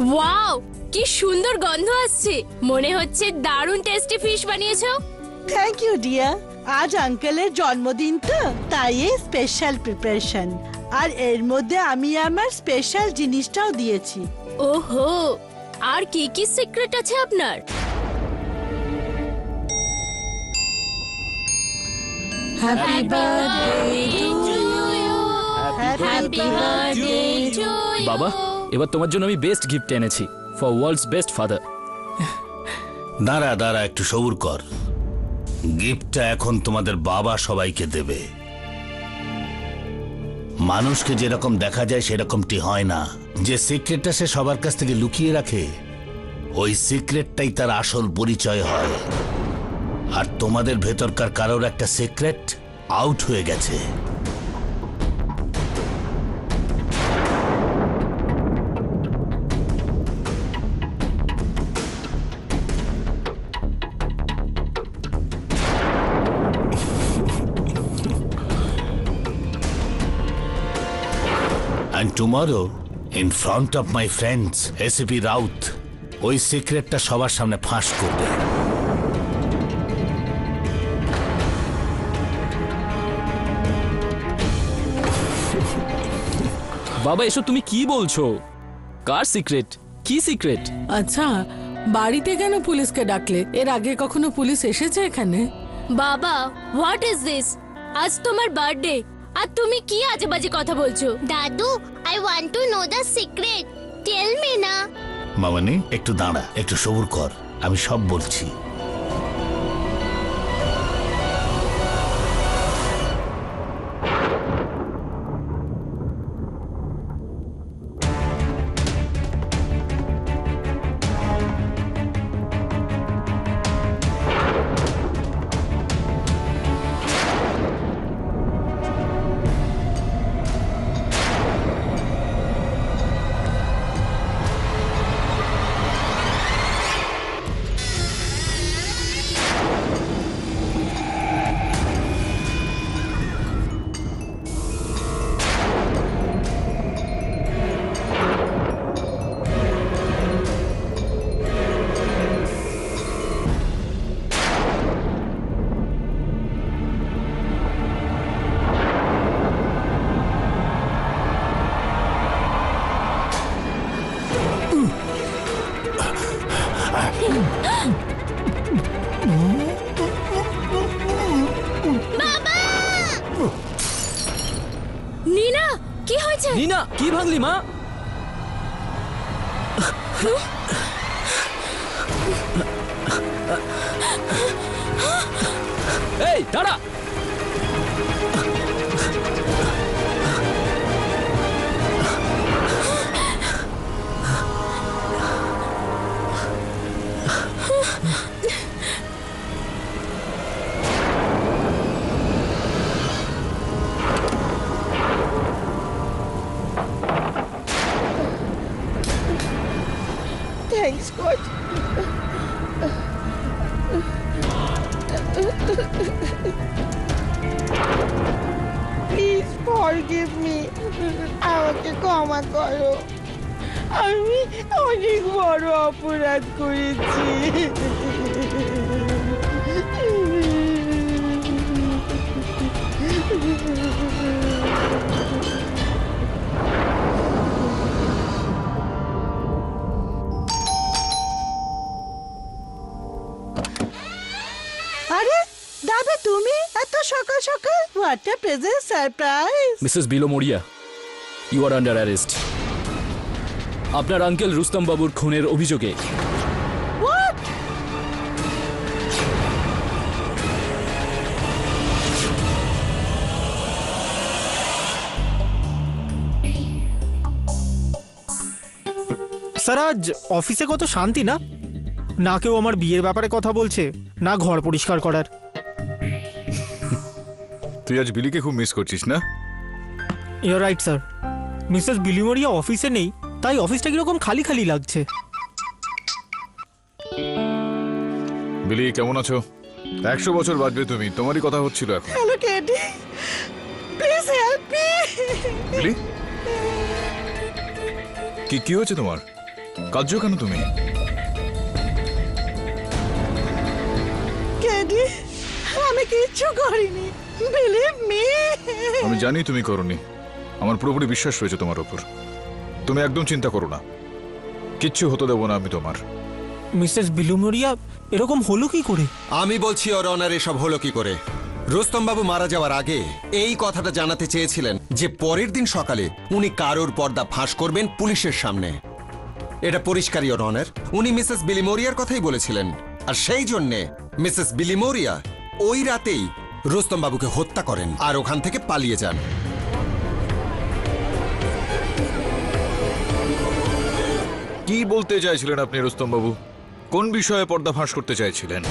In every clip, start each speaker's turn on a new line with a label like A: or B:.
A: Wow, কি সুন্দর গন্ধ আসছে। মনে হচ্ছে দারুণ টেস্টি ফিশ বানিয়েছো।
B: Thank you dear. আজ আঙ্কেলের জন্মদিন তো, তাই এই স্পেশাল প্রিপারেশন। আর এর মধ্যে আমি আমার স্পেশাল জিনিসটাও দিয়েছি।
A: ওহো, আর কি কি সিক্রেট আছে আপনার?
B: Happy birthday
A: to you,
B: happy birthday.
C: বাবা, এবার তোমার জন্য আমি বেস্ট গিফট এনেছি ফর ওয়ার্ল্ডস বেস্ট ফাদার।
D: দাঁড়া দাঁড়া, একটু সবুর কর। গিফটটা এখন তোমাদের বাবা সবাইকে দেবে। মানুষকে যেরকম দেখা যায় সেরকমটি হয় না। যে সিক্রেটটা সে সবার কাছ থেকে লুকিয়ে রাখে, ওই সিক্রেটটাই তার আসল পরিচয় হয়। আর তোমাদের ভেতরকার কারোর একটা সিক্রেট আউট হয়ে গেছে। And tomorrow, in front of my friends, SCP Raut ওই সিক্রেটটা সবার সামনে ফাঁস করবে।
C: বাবা, এসব তুমি কি বলছো? কার সিক্রেট? কি সিক্রেট?
E: আচ্ছা, বাড়িতে কেন পুলিশকে ডাকলে? এর আগে কখনো পুলিশ এসেছে এখানে?
A: বাবা, হোয়াট ইজ দিস? আজ তোমার বার্থডে আর তুমি কি আজে বাজে কথা বলছো? দাদু, I want to know the secret, tell me না।
D: মামানি, একটু দাঁড়া, একটু সবুর কর, আমি সব বলছি।
A: নীনা, কি হয়েছে?
C: নীনা, কি ভাঙলি মা? এই দাঁড়া!
B: Thanks god. Please forgive me, আমাকে ক্ষমা করো। আমি অনেক বড় অপরাধ করেছি। আরে দাদা, তুমি এত সকাল সকাল? What a present surprise.
C: Mrs below মরিয়া, ইউ আর আন্ডার অ্যারেস্ট। আপনার আঙ্কেল রুস্তম বাবুর খুনের অভিযোগে।
B: হোয়াট?
F: স্যার, আজ অফিসে কত শান্তি না? না কেউ আমার বিয়ের ব্যাপারে কথা বলছে, না ঘর পরিষ্কার করার।
G: তুই আজ বিলিকে খুব মিস করছিস না?
F: Your right sir. মিসেস বিলিমরিয়া অফিসে নেই, তাই অফিসটা কিরকম খালি খালি লাগছে।
G: বিলি, কেমন আছো? 100 বছর বাঁচবে তুমি, তোমারই কথা হচ্ছিল এখন।
B: Hello teddy, please help me.
G: বিলি, কি হয়েছে তোমার? কাঁদছো কেন তুমি?
B: কেডি, আমি কিচ্ছু করিনি, বিলিভ মি।
G: আমি জানি তুমি করনি, আমার পুরোপুরি বিশ্বাস রয়েছে তোমার ওপর। তুমি একদম চিন্তা করো না, কিচ্ছু হতে দেবো না আমি তোমার।
F: মিসেস বিলুমরিয়া এরকম হলো কি করে?
H: আমি বলছি ওর অনার এসব হলো কি করে। রুস্তম বাবু মারা যাওয়ার আগে এই কথাটা জানাতে চেয়েছিলেন যে পরের দিন সকালে উনি কারোর পর্দা ফাঁস করবেন পুলিশের সামনে। এটা পরিষ্কারই ওর অনার, উনি মিসেস বিলিমোরিয়ার কথাই বলেছিলেন। আর সেই জন্যে মিসেস বিলিমোরিয়া ওই রাতেই রুস্তম বাবুকে হত্যা করেন আর ওখান থেকে পালিয়ে যান।
G: কি বলতে চাইছিলেন আপনি রুস্তম বাবু? কোন বিষয়ে পর্দা ফাঁস করতে চাইছিলেন?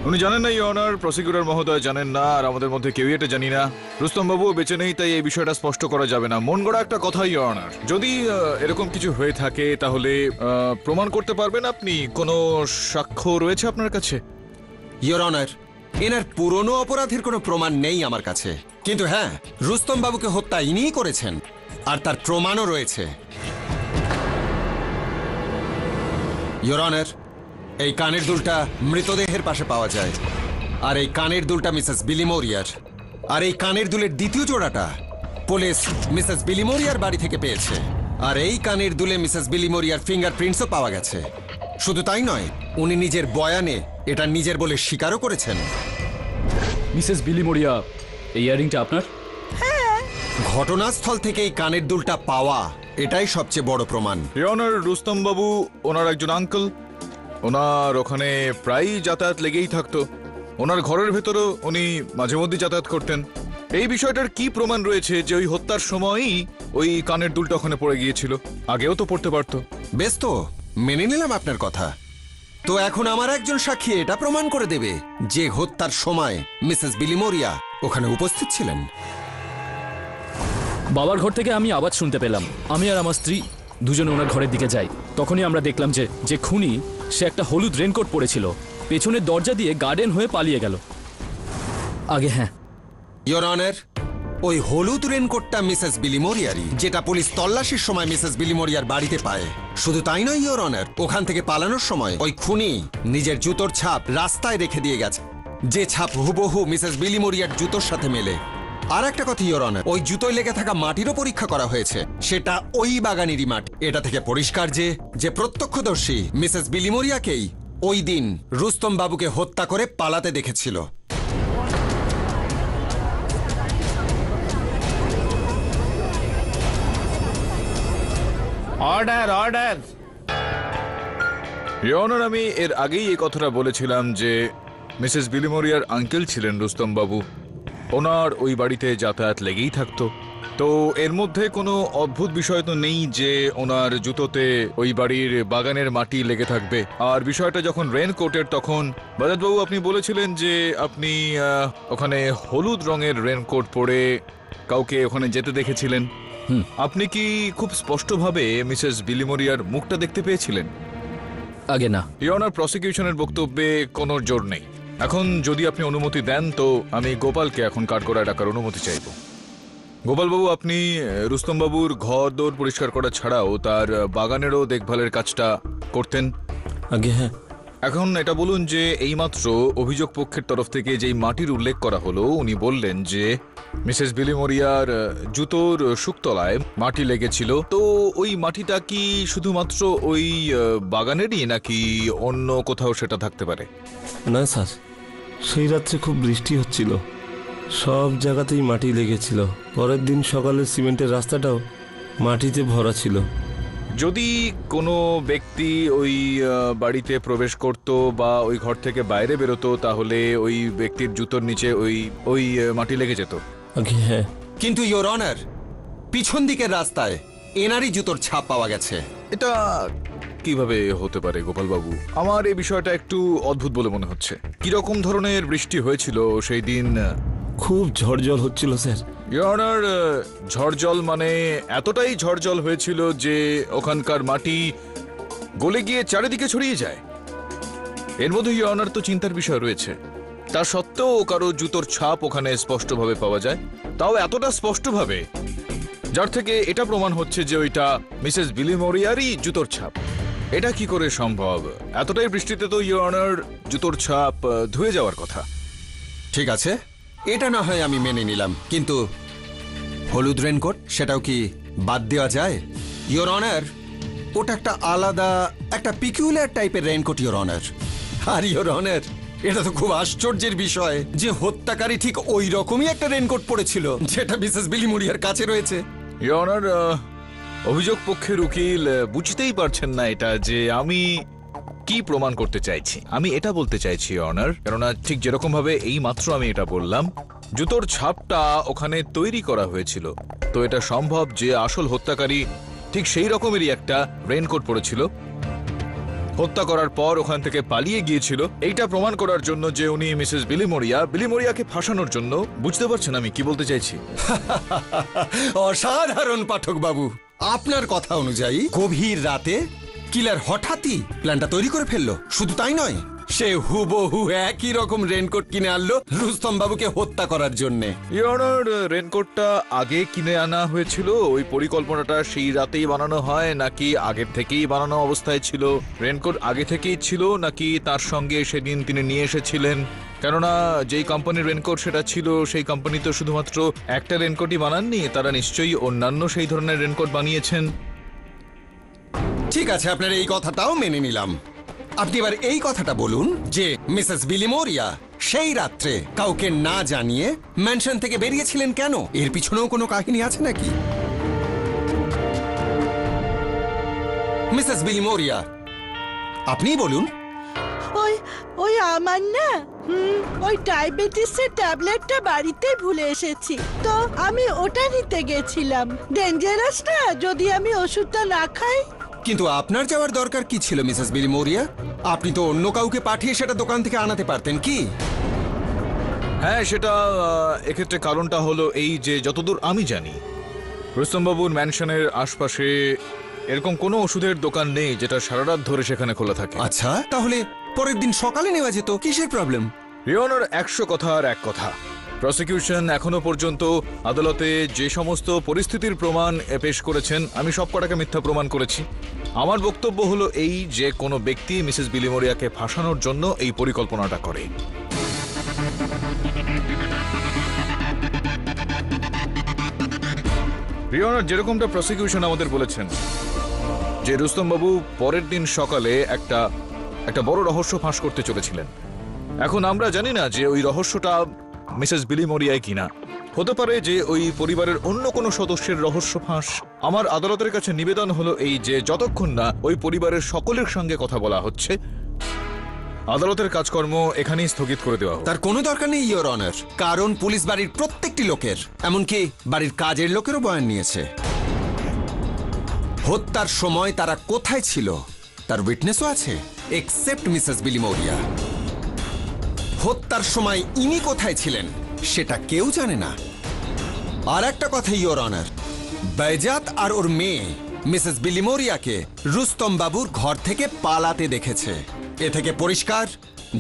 G: উনি জানেন না, ইওর অনার, প্রসিকিউটর মহোদয় জানেন না, আর আমাদের মধ্যে কেউই এটা জানি না। রুস্তম বাবুও বেঁচে নেই, তাই এই বিষয়টা স্পষ্ট করা যাবে না। মন গড়া একটা কথা, ইওর অনার। যদি এরকম কিছু হয়ে থাকে তাহলে প্রমাণ করতে পারবেন আপনি? কোনো সাক্ষ্য রয়েছে আপনার কাছে?
H: ইওর অনার, এনার পুরনো অপরাধের কোনো প্রমাণ নেই আমার কাছে, কিন্তু হ্যাঁ, রুস্তম বাবুকে হত্যা ইনিই করেছেন আর তার প্রমাণও রয়েছে। ইওর অনার, এই কানের দুলটা মৃতদেহের পাশে পাওয়া যায়, আর এই কানের দুলটা মিসেস বিলিমোরিয়ার। আর এই কানের দুলের দ্বিতীয় জোড়াটা পুলিশ মিসেস বিলিমোরিয়ার বাড়ি থেকে পেয়েছে। আর এই কানের দুলে মিসেস বিলিমোরিয়ার ফিঙ্গারপ্রিন্টসও পাওয়া গেছে। শুধু তাই নয়, উনি নিজের বয়ানে এটা নিজের বলে স্বীকারও করেছেন।
C: মিসেস বিলিমোরিয়া, এই ইয়ারিংটা আপনার?
H: ঘটনাস্থল থেকে এই কানের দুলটা পাওয়া এটাই সবচেয়ে বড় প্রমাণ।
G: ইওর অনার, রুস্তম বাবু ওনার একজন আঙ্কেল। ওনার ওখানে প্রায়ই যাতায়াত লেগেই থাকতো। ওনার ঘরের ভেতরও উনি মাঝে মধ্যে যাতায়াত করতেন। এই বিষয়টার কি প্রমাণ রয়েছে যে ওই হত্যার সময়ই ওই কানের দুলটা ওখানে পড়ে গিয়েছিল? আগেও তো পড়তে পারতো।
H: বেশ, তো মেনে নিলাম আপনার কথা। তো এখন আমার একজন সাক্ষী এটা প্রমাণ করে দেবে যে হত্যার সময় মিসেস বিলিমোরিয়া ওখানে উপস্থিত ছিলেন।
C: বাবার ঘর থেকে আমি আওয়াজ শুনতে পেলাম। আমি আর আমার স্ত্রী দুজনে ওনার ঘরের দিকে যাই। তখনই আমরা দেখলাম যে খুনি, সে একটা হলুদ রেনকোট পরেছিল, পেছনের দরজা দিয়ে গার্ডেন হয়ে পালিয়ে গেল। আগে হ্যাঁ,
H: ইওর অনার, ওই হলুদ রেনকোটটা মিসেস বিলিমোরিয়ারই, যেটা পুলিশ তল্লাশির সময় মিসেস বিলিমোরিয়ার বাড়িতে পায়। শুধু তাই নয় ইওর অনার, ওখান থেকে পালানোর সময় ওই খুনি নিজের জুতোর ছাপ রাস্তায় রেখে দিয়ে গেছে, যে ছাপ হুবহু মিসেস বিলিমোরিয়ার জুতোর সাথে মেলে। আর একটা কথা ইওর অনার, ওই জুতোয় লেগে থাকা মাটিরও পরীক্ষা করা হয়েছে, সেটা ওই বাগানেরই মাটি। এটা থেকে পরিষ্কার যে প্রত্যক্ষদর্শী মিসেস বিলিমোরিয়াকেই ওই দিন রুস্তম বাবুকে হত্যা করে পালাতে দেখেছিল।
I: Order, order.
G: ইওর অনার, আমি এর আগেই এই কথাটা বলেছিলাম যে মিসেস বিলিমোরিয়ার আঙ্কেল ছিলেন রুস্তম বাবু। ওনার ওই বাড়িতে যাতায়াত লেগেই থাকতো। তো এর মধ্যে কোনো অদ্ভুত বিষয় তো নেই যে ওনার জুতোতে ওই বাড়ির বাগানের মাটি লেগে থাকবে। আর বিষয়টা যখন রেনকোটের, তখন বাজাজবাবু আপনি বলেছিলেন যে আপনি ওখানে হলুদ রঙের রেনকোট পরে কাউকে ওখানে যেতে দেখেছিলেন। আপনি কি খুব স্পষ্টভাবে মিসেস বিলিমোরিয়ার মুখটা দেখতে পেয়েছিলেন?
C: আগে না।
G: ইওর অনার, প্রসিকিউশনের বক্তব্যে কোনো জোর নেই। এখন যদি আপনি অনুমতি দেন তো আমি গোপালকে এখন কাঠগড়ায় ডাকার অনুমতি চাইব। গোপালবাবু, আপনি রুস্তমবাবুর ঘর দৌড় পরিষ্কার করা ছাড়াও তার বাগানেরও দেখভালের কাজটা করতেন।
I: আগে হ্যাঁ।
G: এখন এটা বলুন যে এইমাত্র অভিযোগ পক্ষের তরফ থেকে যেই মাটির উল্লেখ করা হলো, উনি বললেন যে মিসেস বিলিমোরিয়ার জুতোর শুকতলায় মাটি লেগেছিল। তো ওই মাটিটা কি শুধুমাত্র ওই বাগানেরই, নাকি অন্য কোথাও সেটা থাকতে পারে?
I: না স্যার, সেই রাত্রে খুব বৃষ্টি হচ্ছিল, সব জায়গাতেই মাটি লেগেছিল। পরের দিন সকালে সিমেন্টের রাস্তাটাও মাটিতে ভরা ছিল।
G: যদি কোনো ব্যক্তি ওই বাড়িতে প্রবেশ করত বা ওই ঘর থেকে বাইরে বেরোতো, তাহলে ওই ব্যক্তির জুতোর নিচে ওই মাটি লেগে যেত।
I: আগে হ্যাঁ।
H: কিন্তু ইওর অনার, পিছন দিকের রাস্তায় এনারই জুতোর ছাপ পাওয়া গেছে।
G: এটা কিভাবে হতে পারে গোপালবাবু? আমার এই বিষয়টা একটু অদ্ভুত বলে মনে হচ্ছে। কিরকম ধরনের বৃষ্টি হয়েছিল সেই দিন?
I: খুব ঝড় জল হচ্ছিল স্যার।
G: ইওর অনার, ঝড় জল মানে এতটাই ঝড় জল হয়েছিল যে ওখানকার মাটি গলে গিয়ে চারিদিকে ছড়িয়ে যায়। এর মধ্যে ইওর অনার তো চিন্তার বিষয় রয়েছে। তা সত্ত্বেও কারো জুতোর ছাপ ওখানে স্পষ্টভাবে পাওয়া যায়, তাও এতটা স্পষ্টভাবে যার থেকে এটা প্রমাণ হচ্ছে যে ওইটা মিসেস বিলিমোরিয়ারই জুতোর ছাপ। এটা কি করে সম্ভব? এতটাই বৃষ্টিতে তো ইওর অনার জুতোর ছাপ ধুয়ে যাওয়ার কথা।
H: ঠিক আছে, এটা না হয় আমি মেনে নিলাম, কিন্তু হলুদ রেনকোট সেটাও কি বাদ দেওয়া যায়? ইওর অনার, ওটা একটা আলাদা, একটা পিকুলার টাইপের রেনকোট ইওর অনার। আর ইওর অনার, এটা তো খুব আশ্চর্যের বিষয় যে হত্যাকারী ঠিক ওই রকমই একটা রেনকোট পরেছিল যেটা মিসেস বিলিমোরিয়ার কাছে রয়েছে।
G: ইওর অনার, অভিযোগ পক্ষের উকিল বুঝতেই পারছেন না এটা যে আমি কি প্রমাণ করতে চাইছি। আমি এটা বলতে চাইছি অনার, কেননা ঠিক যেরকম ভাবে এই মাত্র আমি এটা বললাম, জুতোর ছাপটা ওখানে তৈরি করা হয়েছিল, তো এটা সম্ভব যে আসল হত্যাকারী ঠিক সেই রকমেরই একটা রেইনকোট পরেছিল, হত্যা করার পর ওখান থেকে পালিয়ে গিয়েছিল। এইটা প্রমাণ করার জন্য যে উনি মিসেস বিলিমোরিয়াকে ফাঁসানোর জন্য। বুঝতে পারছেন আমি কি বলতে চাইছি?
H: অসাধারণ পাঠক বাবু, আপনার কথা অনুযায়ী গভীর রাতে কিলার হঠাৎই প্ল্যানটা তৈরি করে ফেললো। শুধু তাই নয়, সে হুবহু একই রকম রেনকোট কিনে আনলো রুস্তম বাবুকে হত্যা করার জন্য।
G: ইওর রেনকোটটা আগে কিনে আনা হয়েছিল? ওই পরিকল্পনাটা সেই রাতেই বানানো হয় নাকি আগের থেকেই বানানো অবস্থায় ছিল? রেনকোট আগে থেকেই ছিল নাকি তার সঙ্গে সেদিন তিনি নিয়ে এসেছিলেন? কেননা যেই কোম্পানির রেনকোট সেটা ছিল, সেই কোম্পানি তো শুধুমাত্র একটা রেনকোটই বানাননি, তারা নিশ্চয়ই অন্যান্য সেই ধরনের রেনকোট বানিয়েছেন।
H: ঠিক আছে, আপনার এই কথাটাও মেনে নিলাম। আপনি এবার এই কথাটা বলুন যে মিসেস বিলিমোরিয়া সেই রাত্রে কাউকে না জানিয়ে ম্যানশন থেকে বেরিয়েছিলেন কেন? এর পিছনেও কোনো কাহিনী আছে নাকি? মিসেস বিলিমোরিয়া, আপনিই বলুন।
B: ওই ওই আমার না ওই ডায়াবেটিসের ট্যাবলেটটা বাড়িতে ভুলে এসেছি, তো আমি ওটা নিতে গেছিলাম। ডেঞ্জারাস না যদি আমি ওষুধটা না খাই?
H: কিন্তু আপনার যাওয়ার দরকার কি ছিল মিসেস বিলিমোরিয়া? আপনি তো অন্য কাউকে পাঠিয়ে সেটা দোকান থেকে আনাতে পারতেন কি?
G: হ্যাঁ, সেটা এক্ষেত্রে কারণটা হলো এই যে যতদূর আমি জানি রুস্তমবাবুর ম্যানশনের আশপাশে এরকম কোনো ওষুধের দোকান নেই যেটা সারা রাত ধরে সেখানে খোলা থাকে।
H: আচ্ছা, তাহলে পরের দিন সকালে নেওয়া যেত, কিসের প্রবলেম?
G: রিওনার 100 কথার এক কথা। প্রসিকিউশন এখনো পর্যন্ত আদালতে যে সমস্ত পরিস্থিতির প্রমাণ পেশ করেছেন, আমি সব কটাকে মিথ্যা প্রমাণ করেছি। আমার বক্তব্য হলো এই যে কোনো ব্যক্তি মিসেস বিলিমোরিয়াকে ফাঁসানোর জন্য এই পরিকল্পনাটা করে। রিওনার, যেরকমটা প্রসিকিউশন আমাদের বলেছেন যে রুস্তমবাবু পরের দিন সকালে একটা বড় রহস্য ফাঁস করতে চলেছিলেন। এখন আমরা জানি না যে ওই রহস্যটা মিসেস বিলিমোরিয়ায় কিনা। হতে পারে যে ওই পরিবারের অন্য কোনো সদস্যের রহস্য ফাঁস। আমার আদালতের কাছে নিবেদন হলো এই যে যতক্ষণ না ওই পরিবারের সকলের সঙ্গে কথা বলা হচ্ছে, আদালতের কাজকর্ম এখানেই স্থগিত করে দেওয়া হোক।
H: তার কোনো দরকার নেই ইওর অনার, কারণ পুলিশ বাড়ির প্রত্যেকটি লোকের, এমনকি বাড়ির কাজের লোকেরও বয়ান নিয়েছে। হত্যার সময় তারা কোথায় ছিল তার উইটনেসও আছে, এক্সেপ্ট মিসেস বিলিমোরিয়া। হত্যার সময় ইনি কোথায় ছিলেন সেটা কেউ জানে না। আর একটা কথা ইওর অনার, বেজাত আর ওর মেয়ে মিসেস বিলিমোরিয়াকে রুস্তম বাবুর ঘর থেকে পালাতে দেখেছে। এ থেকে পরিষ্কার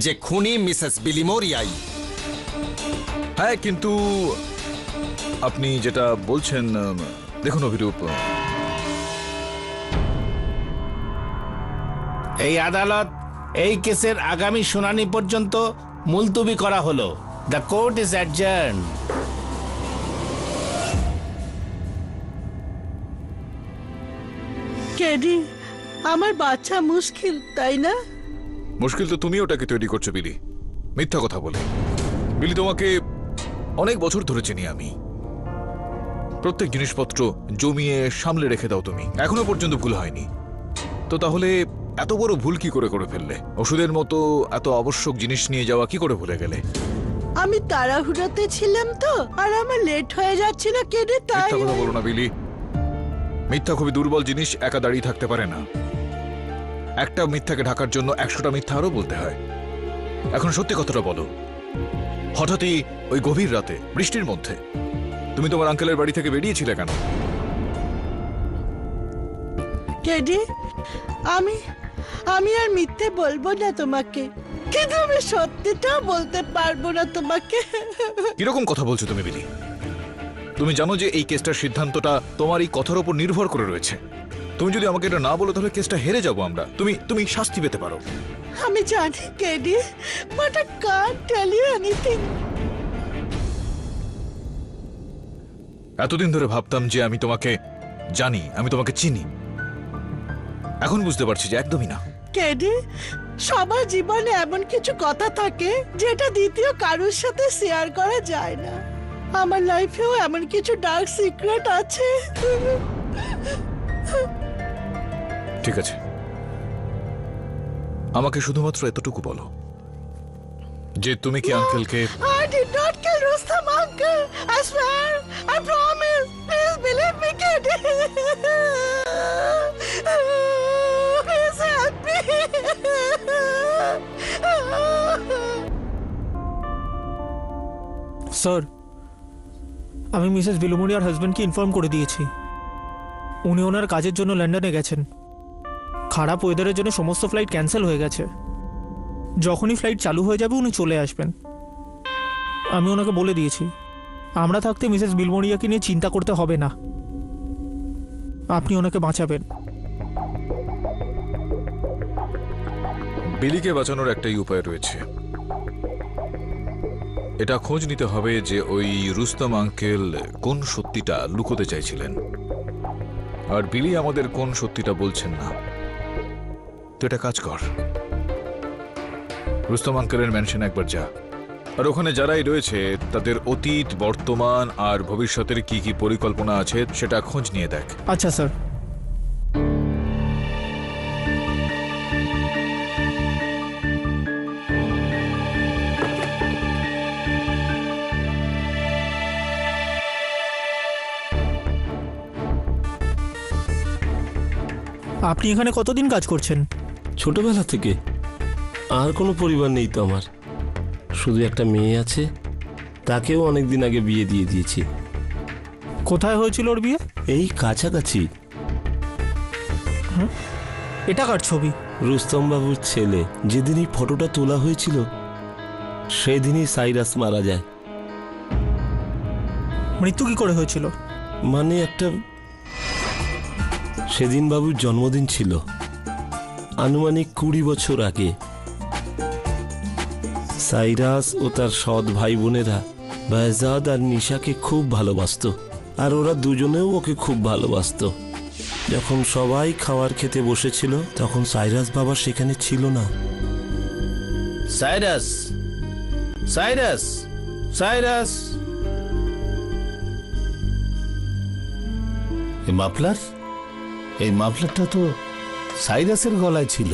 H: যে খুনি মিসেস বিলিমোরিয়াই।
G: হ্যাঁ, কিন্তু আপনি যেটা বলছেন, দেখুন অভিরূপ,
J: এই আদালত এই কেসের আগামী শুনানি পর্যন্ত মুলতবি করা হলো। The court is adjourn.
B: KD, আমার বাচ্চা মুশকিল, তাই না?
G: মুশকিল তো তুমি ওটাকে তৈরি করছো বিলি, মিথ্যা কথা বলে। বিলি, তোমাকে অনেক বছর ধরে চিনি আমি। প্রত্যেক জিনিসপত্র জমিয়ে সামলে রেখে দাও তুমি, এখনো পর্যন্ত ভুল হয়নি। তো তাহলে এত বড় ভুল কি করে ফেললে? ওষুধের মতো এত আবশ্যক জিনিস নিয়ে যাওয়া কি করে ভুলে গেলে?
B: আমি তাড়াহুড়োতে ছিলাম তো, আর আমার লেট হয়ে যাচ্ছিল কেডি, তাই।
G: মিথ্যা কথা বলো না বিলি। মিথ্যা খুবই দুর্বল জিনিস, একা দাঁড়িয়ে থাকতে পারে না। একটা মিথ্যাকে ঢাকার জন্য 100টা মিথ্যা আরো বলতে হয়। এখন সত্যি কথাটা বলো, হঠাৎই ওই গভীর রাতে বৃষ্টির মধ্যে তুমি তোমার আঙ্কেলের বাড়ি থেকে বেরিয়েছিলে কেন?
B: কেডি, আমি আর মিথ্যে বলবো না তোমাকে, কিন্তু আমি সত্যিটাও বলতে পারবো না তোমাকে।
G: কিরকম কথা বলছো তুমি বিলি? তুমি জানো যে এই কেসটার সিদ্ধান্তটা তোমার এই কথার উপর নির্ভর করে রয়েছে। তুমি যদি আমাকে এটা না বলো তাহলে কেসটা হেরে যাবো আমরা। তুমি শাস্তি পেতে পারো।
B: আমি জানি KD, but I can't tell you anything.
G: এতদিন ধরে ভাবতাম যে আমি তোমাকে জানি, আমি তোমাকে চিনি। এখন বুঝতে পারছি যে একদমই না।
B: কেডি, সবার জীবনে এমন কিছু কথা থাকে যেটা দ্বিতীয় কারোর সাথে শেয়ার করা যায় না। আমার লাইফেও এমন কিছু ডার্ক সিক্রেট আছে।
G: ঠিক আছে, আমাকে শুধুমাত্র এতটুকু বলো যে তুমি কি আঙ্কেলকে...
B: I did not kill Rustam, uncle. I swear. I promise. Please believe me, Katie. Please help me.
F: Sir, আমি মিসেস বিলুমোরিয়ার হাজবেন্ডকে ইনফর্ম করে দিয়েছি। উনি ওনার কাজের জন্য লন্ডনে গেছেন। খারাপ ওয়েদারের জন্য সমস্ত ফ্লাইট ক্যান্সেল হয়ে গেছে। যখনই ফ্লাইট চালু হয়ে যাবে উনি চলে আসবেন। আমি ওনাকে বলে দিয়েছি আমরা থাকতে মিসেস বিলমোরিয়াকে নিয়ে চিন্তা করতে হবে না, আপনি ওনাকে বাঁচাবেন।
G: বিলিকে বাঁচানোর একটাই উপায় রয়েছে। এটা খোঁজ নিতে হবে যে ওই রুস্তম আঙ্কেল কোন সত্যিটা লুকোতে চাইছিলেন, আর বিলি আমাদের কোন সত্যিটা বলছেন না। তো এটা কাজ কর, রুস্তম আঙ্কেলের ম্যানশন একবার যা, আর ওখানে যারাই রয়েছে তাদের অতীত, বর্তমান আর ভবিষ্যতের কি কি পরিকল্পনা আছে সেটা খোঁজ নিয়ে দেখ।
F: আচ্ছা স্যার। আপনি এখানে কতদিন কাজ করছেন?
I: ছোটবেলা থেকে। আর কোনো পরিবার নেই তো আমার, শুধু একটা মেয়ে আছে, তাকেও অনেকদিন আগে বিয়ে দিয়ে দিয়েছি।
F: কোথায় হয়েছিল ওর বিয়ে?
I: এই কাছাকাছি।
F: এটা কার ছবি?
I: রুস্তম বাবুর ছেলে। যেদিন এই ফটোটা তোলা হয়েছিল সেদিনই সাইরাস মারা যায়।
F: মৃত্যু কি করে হয়েছিল?
I: মানে সেদিন বাবুর জন্মদিন ছিল, আনুমানিক 20 বছর আগে। সাইরাস ও তার সৎ ভাই বোনেরা বায়জাদ আর নিশাকে খুব ভালোবাসতো, আর ওরা দুজনেও ওকে খুব ভালোবাসতো। যখন সবাই খাবার খেতে বসেছিল তখন সাইরাস বাবা সেখানে ছিল না।
J: Cyrus, Cyrus, Cyrus.
D: এই মাফলারটা তো সাইরাসের গলায় ছিল।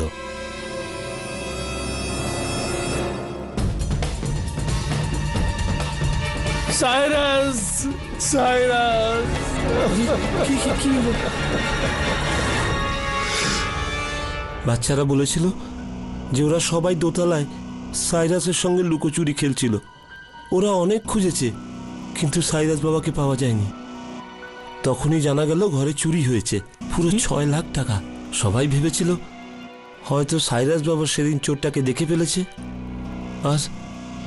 C: Cyrus, Cyrus.
I: কি বাচ্চারা বলেছিল যে ওরা সবাই দোতলায় সাইরাসের সঙ্গে লুকোচুরি খেলছিল। ওরা অনেক খুঁজেছে কিন্তু সাইরাস বাবাকে পাওয়া যায়নি। তখনই জানা গেল ঘরে চুরি হয়েছে, পুরো 6 লাখ টাকা। সবাই ভেবেছিল হয়তো সাইরাস বাবা সেদিন চোরটাকে দেখে ফেলেছে,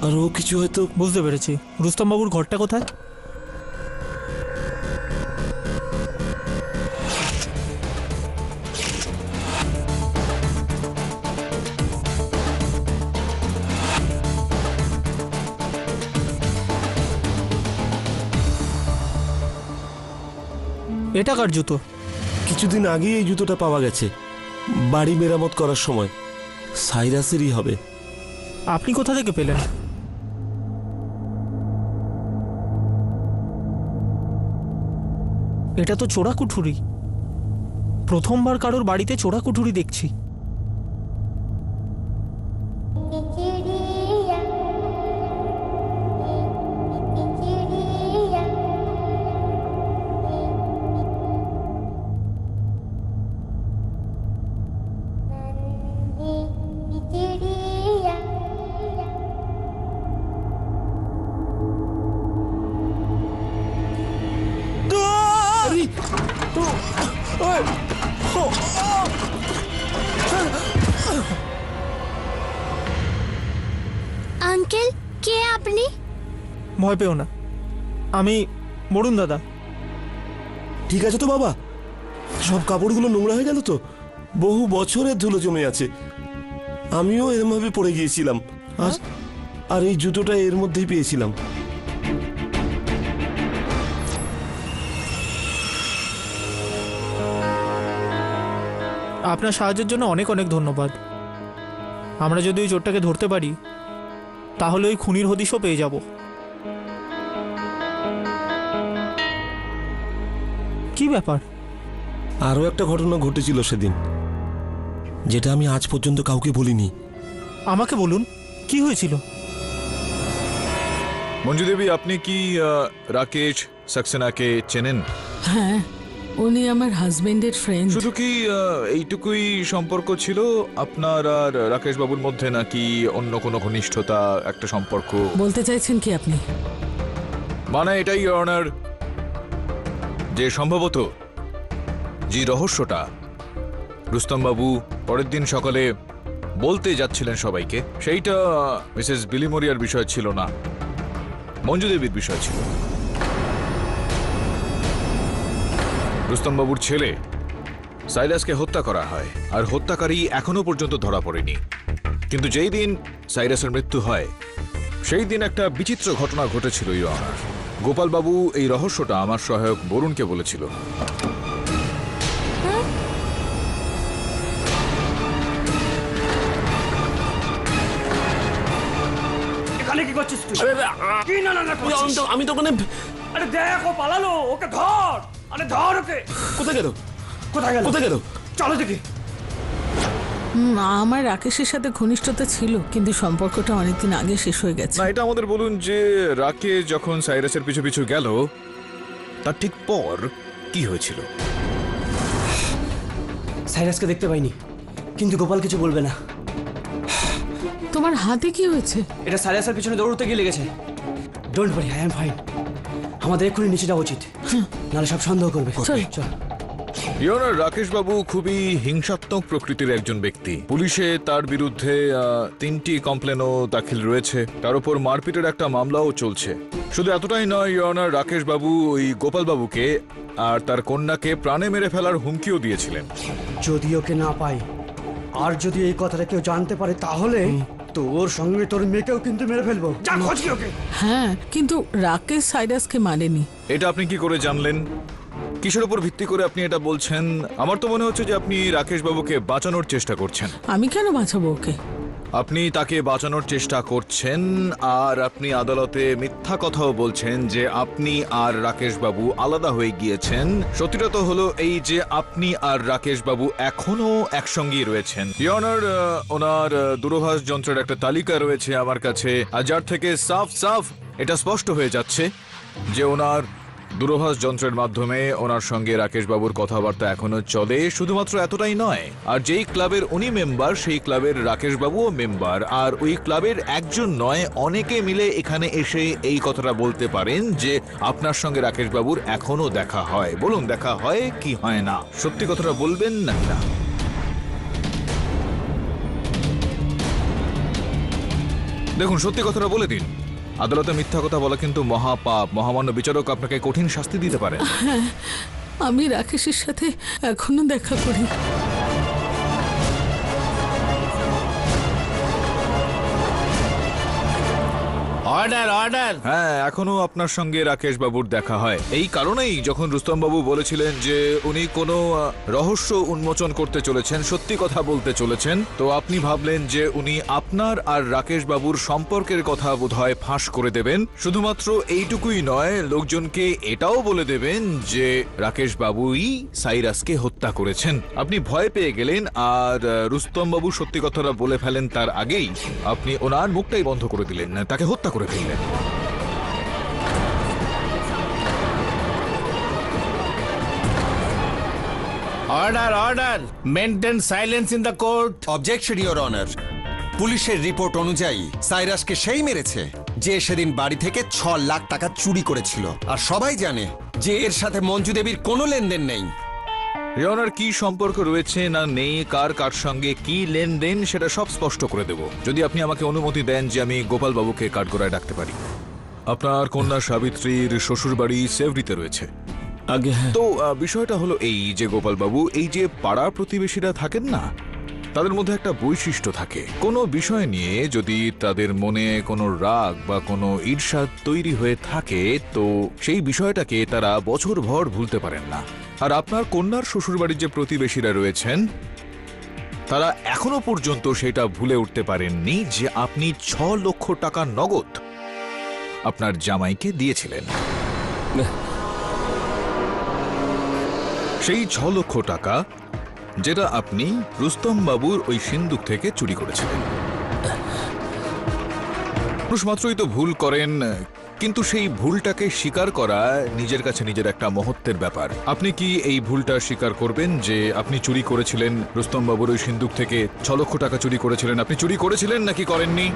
I: আর ও কিছু হয়তো।
F: বুঝতে পেরেছি। রুস্তম বাবুর ঘরটা কোথায়? এটা কার জুতো?
I: কিছুদিন আগেই এই জুতোটা পাওয়া গেছে, বাড়ি মেরামত করার সময়। সাইরাসেরই হবে।
F: আপনি কোথা থেকে পেলেন? এটা তো চোরাকুঠুরি। প্রথমবার কারোর বাড়িতে চোরাকুঠুরি দেখছি।
A: আঙ্কেল, কে আপনি?
F: ভয় পেও না, আমি মরুন দাদা।
I: ঠিক আছে তো বাবা? সব কাপড়গুলো নোংরা হয়ে গেল তো? বহু বছরের ধুলো জমে আছে। আমিও এরমভাবে পড়ে গিয়েছিলাম, আর এই জুতোটা এর মধ্যেই পেয়েছিলাম।
F: আপনার সাহায্যের জন্য অনেক অনেক ধন্যবাদ। আমরা যদি ওই চোরটাকে ধরতে পারি তাহলে ওই খুনির হদিশও পেয়ে যাব। কি ব্যাপার?
I: আরও একটা ঘটনা ঘটেছিল সেদিন, যেটা আমি আজ পর্যন্ত কাউকে বলিনি।
F: আমাকে বলুন, কি হয়েছিল?
G: মঞ্জু দেবী, আপনি কি রাকেশ সাক্সেনাকে চেনেন?
E: হ্যাঁ, উনি আমার হাজবেন্ডের ফ্রেন্ড।
G: শুধু কি এইটুকুই সম্পর্ক ছিল আপনার আর রাকেশ বাবুর মধ্যে, নাকি অন্য কোনো ঘনিষ্ঠতা, একটা সম্পর্ক?
E: বলতে চাইছেন কি আপনি?
G: মানে এটাই অনার, যে সম্ভবত যে রহস্যটা রুস্তম বাবু পরের দিন সকালে বলতে যাচ্ছিলেন সবাইকে, সেইটা মিসেস বিলিমোরিয়ার বিষয় ছিল না, মঞ্জু দেবীর বিষয় ছিল। রুস্তম বাবুর ছেলে সাইরাসকে হত্যা করা হয়, আর হত্যাকারী এখনো পর্যন্ত ধরা পড়েনি। কিন্তু যেই দিন সাইরাসের মৃত্যু হয় সেই দিন একটা বিচিত্র ঘটনা ঘটেছিল ইওর অনার। গোপাল বাবু এই রহস্যটা আমার সহায়ক বরুণকে বলেছিল।
K: এখানে কি করছিস তুই? কি না না করছিস?
I: আমি তো ওখানে।
K: আরে দেখ, ও পালালো, ওকে ধর। আরে ধর ওকে।
I: কোথায় গেল?
K: কোথায় গেল?
I: কোথায় গেল?
K: চলো দেখি।
E: আমার রাকেশের সাথে ঘনিষ্ঠতা ছিল, কিন্তু সম্পর্কটা অনেকদিন আগে শেষ হয়ে গেছে।
G: না, এটা আমাদের বলুন যে রাকেশ যখন সাইরাসের পিছু পিছু গেল তার ঠিক পর কি হয়েছিল?
K: সাইরাসকে দেখতে পাইনি, কিন্তু গোপাল কিছু বলবে না।
E: তোমার হাতে কি হয়েছে?
K: এটা সাইরাসের পিছনে দৌড়তে গিয়ে লেগেছে। Don't worry, I am fine. আমাদের এক্ষুনি নিচে যাওয়া উচিত, নাহলে সব সন্দেহ করবে। চল।
G: ইওনার রাকেশ বাবু খুবই হিংসাত্মক প্রকৃতির একজন ব্যক্তি। পুলিশে তার বিরুদ্ধে 3টি কমপ্লেনও দাখিল রয়েছে, তার উপর মারপিটের একটা মামলাও চলছে। শুধু এতটাই নয়, ইওনার রাকেশ বাবু ওই গোপাল বাবুকে আর তার কন্যাকে প্রাণে মেরে ফেলার হুমকিও দিয়েছিলেন।
K: যদি ওকে না পাই, আর যদি এই কথাটা কেউ জানতে পারে, তাহলে তোর সঙ্গে তোর মেয়েকেও কিন্তু মেরে ফেলবো। যা খোঁজ কি ওকে।
E: হ্যাঁ, কিন্তু রাকেশ সাইরাসকে মারেনি।
G: এটা আপনি কি করে জানলেন? কিসের উপর ভিত্তি করে আপনি এটা বলছেন? আমার তো মনে হচ্ছে যে আপনি রাকেশ বাবুকে বাঁচানোর চেষ্টা করছেন।
E: আমি কেন বাঁচাবো ওকে?
G: আপনি তাকে বাঁচানোর চেষ্টা করছেন, আর আপনি আদালতে মিথ্যা কথাও বলছেন যে আপনি আর রাকেশ বাবু আলাদা হয়ে গিয়েছেন। সত্যিটা তো হলো এই যে আপনি আর রাকেশ বাবু এখনো একসঙ্গেই রয়েছেন। ইওনার, ওনার দূরভাষ যন্ত্রের একটা তালিকা রয়েছে আমার কাছে, আর যার থেকে সাফ সাফ এটা স্পষ্ট হয়ে যাচ্ছে যে ওনার দূরভাষ যন্ত্রের মাধ্যমে ওনার সঙ্গে রাকেশ বাবুর কথাবার্তা এখনো চলে। শুধুমাত্র এতটাই নয়, আর যেই ক্লাবের উনি মেম্বার, সেই ক্লাবের রাকেশ বাবুও মেম্বার, আর ওই ক্লাবের একজন নয়, অনেকে মিলে এখানে এসে এই কথাটা বলতে পারেন যে আপনার সঙ্গে রাকেশ বাবুর এখনো দেখা হয়। বলুন, দেখা হয় কি হয় না? সত্যি কথাটা বলবেন নাকি না? দেখুন, সত্যি কথাটা বলে দিন। আদালতে মিথ্যা কথা বলা কিন্তু মহাপাপ। মহামান্য বিচারক আপনাকে কঠিন শাস্তি দিতে পারেন।
E: হ্যাঁ, আমি রাকেশের সাথে এখনো দেখা করি।
J: Order, order.
G: হ্যাঁ, এখনো আপনার সঙ্গে রাকেশ বাবুর দেখা হয়। এই কারণেই যখন রুস্তম বাবু বলেছিলেন যে উনি কোনো রহস্য উন্মোচন করতে চলেছেন, সত্যি কথা বলতে চলেছেন, তো আপনি ভাবলেন যে উনি আপনার আর রাকেশ বাবুর সম্পর্কের কথা বোধহয় ফাঁস করে দেবেন। শুধুমাত্র এইটুকুই নয়, লোকজনকে এটাও বলে দেবেন যে রাকেশ বাবুই সাইরাসকে হত্যা করেছেন। আপনি ভয় পেয়ে গেলেন, আর রুস্তম বাবু সত্যি কথাটা বলে ফেলেন তার আগেই আপনি ওনার মুখটাই বন্ধ করে দিলেন, তাকে হত্যা করে ফেললেন।
J: Order, order. Maintain silence in the court.
H: Objection your honour. পুলিশের রিপোর্ট অনুযায়ী সাইরাসকে সেই মেরেছে যে সেদিন বাড়ি থেকে 6 লাখ টাকা চুরি করেছিল, আর সবাই জানে যে এর সাথে মঞ্জু দেবীর কোনো লেনদেন নেই।
G: রিওনার কি সম্পর্ক রয়েছে না নেই, কার কার সঙ্গে কি লেনদেন, সেটা সব স্পষ্ট করে দেব, যদি আপনি আমাকে অনুমতি দেন যে আমি গোপাল বাবুকে কাঠগড়ায় ডাকতে পারি। আপনার কন্যা সাবিত্রীর শ্বশুরবাড়ি সেভরিতে রয়েছে।
I: আগে হ্যাঁ।
G: তো বিষয়টা হলো এই যে গোপাল বাবু, এই যে পাড়া প্রতিবেশীরা থাকেন না, তাদের মধ্যে একটা বৈশিষ্ট্য থাকে। কোনো বিষয় নিয়ে যদি তাদের মনে কোনো রাগ বা কোনো ঈর্ষা তৈরি হয়ে থাকে, তো সেই বিষয়টাকে তারা বছরভর ভুলতে পারেন না। আর আপনার কন্যার শ্বশুরবাড়ির যে প্রতিবেশীরা রয়েছেন, তারা এখনো পর্যন্ত সেটা ভুলে উঠতে পারেননি যে আপনি 6 লক্ষ টাকা নগদ আপনার জামাইকে দিয়েছিলেন। সেই 6 লক্ষ টাকা যেটা আপনি রুস্তম বাবুর ওই সিন্দুক থেকে চুরি করেছিলেন। মানুষ মাত্রই তো ভুল করেন, কিন্তু সেই ভুলটাকে স্বীকার করা নিজের কাছে নিজের একটা মহত্বের ব্যাপার। আপনি কি এই ভুলটা স্বীকার করবেন যে আপনি চুরি করেছিলেন? রুস্তম বাবুর ওই সিন্দুক থেকে 6 লক্ষ টাকা চুরি করেছিলেন। আপনি চুরি করেছিলেন নাকি করেননি?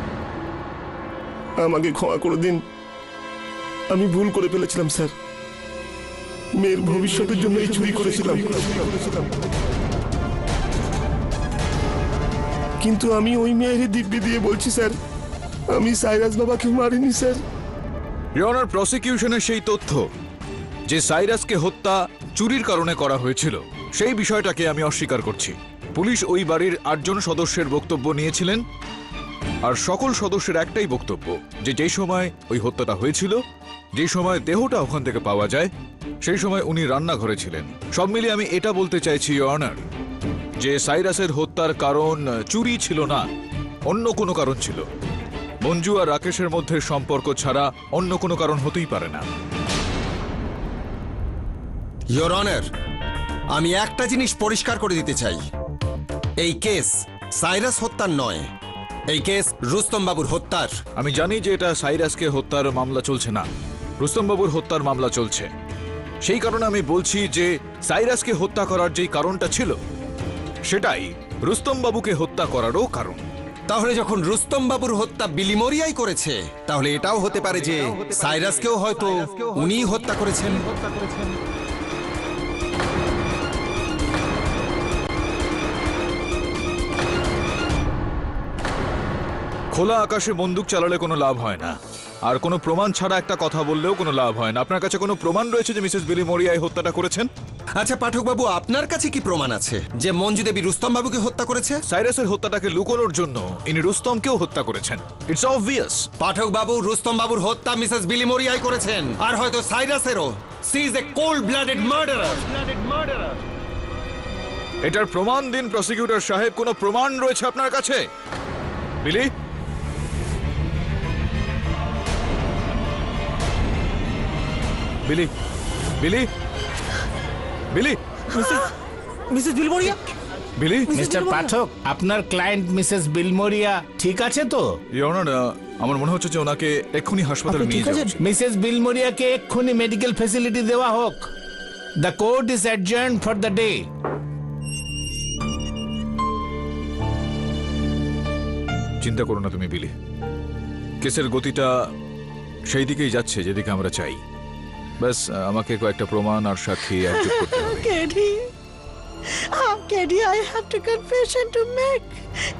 I: আমাকে ক্ষমা করে দিন, আমি ভুল করে ফেলেছিলাম স্যার। মেয়ের ভবিষ্যতের জন্য এই চুরি করেছিলাম, কিন্তু আমি ওই মেয়ের দিব্যি দিয়ে বলছি স্যার, আমি সাইরাস বাবাকে মারিনি স্যার।
G: ইওর প্রসিকিউশনের সেই তথ্য যে সাইরাসকে হত্যা চুরির কারণে করা হয়েছিল, সেই বিষয়টাকে আমি অস্বীকার করছি। পুলিশ ওই বাড়ির 8 জন সদস্যের বক্তব্য নিয়েছিলেন, আর সকল সদস্যের একটাই বক্তব্য যে যেই সময় ওই হত্যাটা হয়েছিল, যেই সময় দেহটা ওখান থেকে পাওয়া যায়, সেই সময় উনি রান্নাঘরে ছিলেন। সব মিলিয়ে আমি এটা বলতে চাইছি ইওর অনার, যে সাইরাসের হত্যার কারণ চুরি ছিল না, অন্য কোনো কারণ ছিল। মঞ্জু আর রাকেশের মধ্যে সম্পর্ক ছাড়া অন্য কোনো কারণ হতেই পারে না।
H: ইওর অনার, আমি একটা জিনিস পরিষ্কার করে দিতে চাই, এই কেস সাইরাস হত্যার নয়, এই কেস রুস্তম বাবুর হত্যার।
G: আমি জানি যে এটা সাইরাসকে হত্যার মামলা চলছে না, রুস্তম বাবুর হত্যার মামলা চলছে। সেই কারণে আমি বলছি যে সাইরাসকে হত্যা করার যেই কারণটা ছিল, সেটাই রুস্তম বাবুকে হত্যা করারও কারণ।
H: তাহলে যখন রুস্তম বাবুর হত্যা বিলিমোরিয়াই করেছে, তাহলে এটাও হতে পারে যে সাইরাসকেও হয়তো উনিই হত্যা করেছেন।
G: খোলা আকাশে বন্দুক চালালে কোনো লাভ হয় না, আর কোনো প্রমাণ ছাড়া একটা কথা বললেও কোনো লাভ হয় না। আপনার কাছে কোনো প্রমাণ রয়েছে যে মিসেস বিলিমোরিয়া এই হত্যাটা করেছেন?
H: আচ্ছা পাঠক বাবু, আপনার কাছে কি প্রমাণ আছে যে মঞ্জু দেবী রুস্তম বাবুকে হত্যা করেছে?
G: সাইরাসের হত্যাটাকে লুকোনোর জন্য ইনি রুস্তমকেও হত্যা করেছেন। It's obvious.
H: পাঠক বাবু, রুস্তম বাবুর হত্যা মিসেস বিলিমোরিয়াই করেছেন, আর হয়তো সাইরাসেরও। She is a cold blooded murderer.
G: এটার প্রমাণ দিন প্রসিকিউটর সাহেব। কোনো প্রমাণ রয়েছে আপনার কাছে? বিলি, বিলি, বিলি, বিলি,
F: মিসেস বিলমোরিয়া।
G: বিলি,
J: মিস্টার পাঠক, আপনার ক্লায়েন্ট মিসেস বিলমোরিয়া ঠিক আছে তো?
G: ইওর অনার, আমার মনে হচ্ছে যে ওনাকে এক্ষুনি হাসপাতালে নিয়ে যাওয়া উচিত।
J: মিসেস বিলমোরিয়াকে এক্ষুনি মেডিকেল ফ্যাসিলিটি দেওয়া হোক। The court is adjourned for the day.
G: চিন্তা করো না তুমি বিলি, কেসের গতিটা সেই দিকেই যাচ্ছে যেদিকে আমরা চাই। ব্যাস আমাকে কয়েকটা প্রমাণ আর সাক্ষী একজোট করতে হবে।
B: KD, KD, I have to confession to make.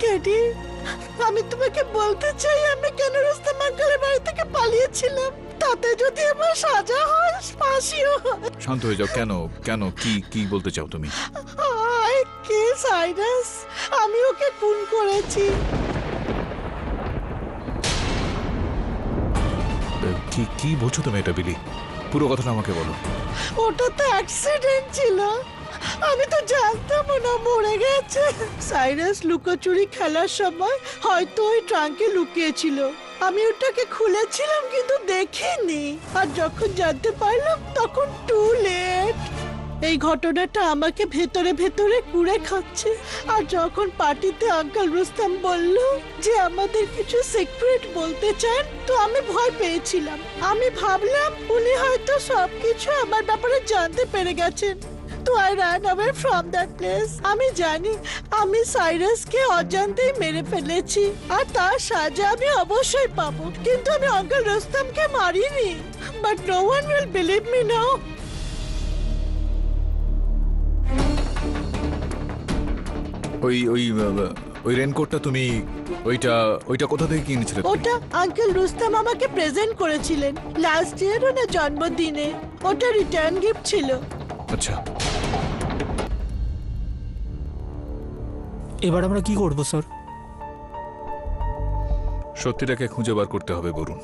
B: KD, আমি তোমাকে বলতে চাই আমি কেন রুস্তম আঙ্কেলের বাড়ি থেকে পালিয়েছিলাম। তাতে যদি আমার সাজা হয়, ফাঁসিও হয়।
G: শান্ত হয়ে যাও। কেন কেন কি কি বলতে চাও তুমি?
B: আই কে সাইরাস, আমি ওকে খুন করেছি।
G: কি কি বলছো তুমি এটা বিলি? পুরো কথাটা আমাকে বলো।
B: ওটা তো অ্যাক্সিডেন্ট ছিল, আমি তো জানতাম না মরে গেছে। সাইরাস লুকোচুরি খেলার সময় হয়তো ওই ট্রাঙ্কে লুকিয়েছিল। আমি ওটাকে খুলেছিলাম কিন্তু দেখিনি, আর যখন জানতে পারলাম তখন টু লেট। এই ঘটনাটা আমাকে ভেতরে ভেতরে কুড়ে খাচ্ছে। আর যখন পার্টিতে আঙ্কেল রুস্তম বলল যে আমাদের কিছু সিক্রেট বলতে চান, তো আমি ভয় পেয়েছিলাম। আমি ভাবলাম উনি হয়তো সবকিছু আমার ব্যাপারে জানতে পেরে গেছেন। তো I run away from that place. আমি জানি আমি সাইরাসকে অজান্তেই মেরে ফেলেছি, আর তার সাজা আমি অবশ্যই পাবো। কিন্তু আমি আঙ্কেল রুস্তমকে মারিনি। But no one will believe me now.
G: ওই ওই ওই রেনকোটটা তুমি ওইটা ওইটা কোথা থেকে কিনেছিলে তুমি?
B: ওটা আঙ্কেল রুস্তম আমাকে প্রেজেন্ট করেছিলেন লাস্ট ইয়ার ওনার জন্মদিনে। ওটা রিটার্ন গিফট ছিল।
G: আচ্ছা,
F: এবার আমরা কি করব স্যার?
G: সত্যিটাকে খুঁজে বার করতে হবে বরুণ।